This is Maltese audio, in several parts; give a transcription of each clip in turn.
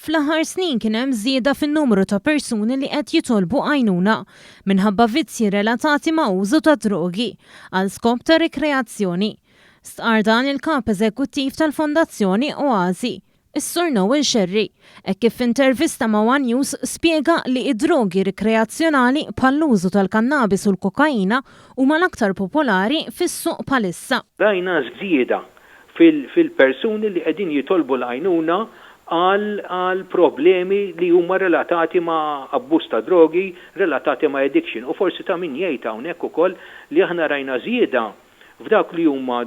Fl-aħħar snin kien hemm żieda fin-numru ta' persuni li qed jitolbu għajnuna minħabba vizzi relatati ma' użu ta' drogi għal skop ta' rikreazzjoni. Stqar dan il-kap eżekuttiv tal-Fondazzjoni Oasi, is-Sur Noel Xerri, hekk kif f'intervista ma' One News spjega li id-drogi rikreazzjonali bħall-użu tal-kannabis u l-kokaina huma l-aktar popolari fis-suq bħalissa. Rajna żieda fil-persuni li qegħdin jitolbu l-għajnuna għal problemi li huma relatati ma' abbuż ta' drogi, relatati ma' addiction. U forsi ta' min jgħid hawnhekk ukoll li aħna rajna żieda f'dak li huma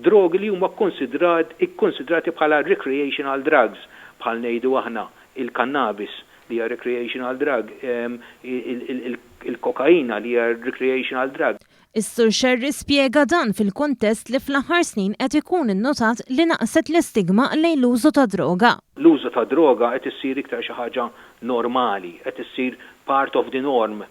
drogi li huma ikkonsidrati bħala recreational drugs, bħal ngħidu aħna il-kannabis li hija recreational drug, il-kokaina li hija recreational drug. Is-Sur Xerri spjega dan fil-kontest li fl-aħħar snin qed ikun innotat li naqset l-istigma lejn l-użu ta' droga. L-użu ta' droga qed issir iktar xi ħaġa normali, qed issir part of the norm.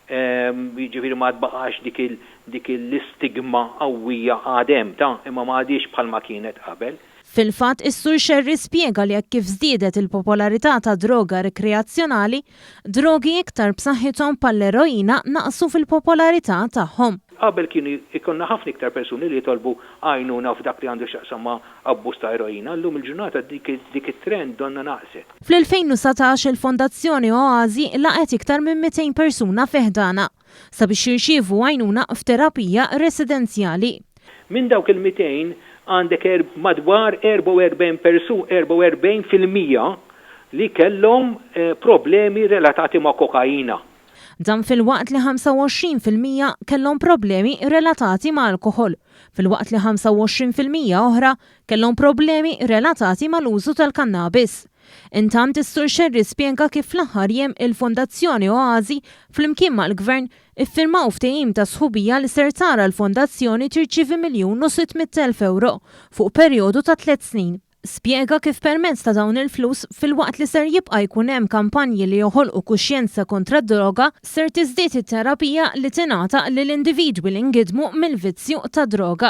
Jiġifieri ma tbaqax dik l-istigma qawwija għadem imma m'għadix bħalma kienet qabel. Fil-fatt, is-Sur Xerri spjega li jekk kif żdiedet il-popolarità ta' droga rikreazzjonali, drogi iktar b'saħħithom bħall-eroina naqsu fil-popolarità tagħhom. Qabel kienu ikonna ħafna iktar persuni li jitolbu għajnuna f'dak li għandu x'aqsam ma' abbuż ta' eroina, llum il-ġurnata dik it-trend donna naqset. Fl-2019 il-Fondazzjoni Oasi laqet iktar minn 200 persuna feħdana sabiex jirċievu għajnuna f'terapija residenzjali. Minn dawk il-200 għandek madwar 44% li kellhom problemi relatati ma' kokaina. Dan fil-waqt li 25% kellhom problemi relatati ma' alkoħol, fil-waqt li 25% oħra kellhom problemi relatati mal-użu tal-kannabis. Intant is-Sur Xerri spjega kif fl-aħħar jiem il-Fondazzjoni Oasi flimkien mal-Gvern iffirmaw ftehim ta' sħubija li ser tara l-Fondazzjoni tirċievi €1,600,000 fuq perjodu ta' 3 snin. Spjega kif permezz ta' dawn il-flus fil-waqt li ser jibqa' jkun hemm kampanji li joħolqu kuxjenza kontra d-droga ser tiżdied it-terapija li tingħata lill individwi li ngidmu mill-vizzju ta' droga.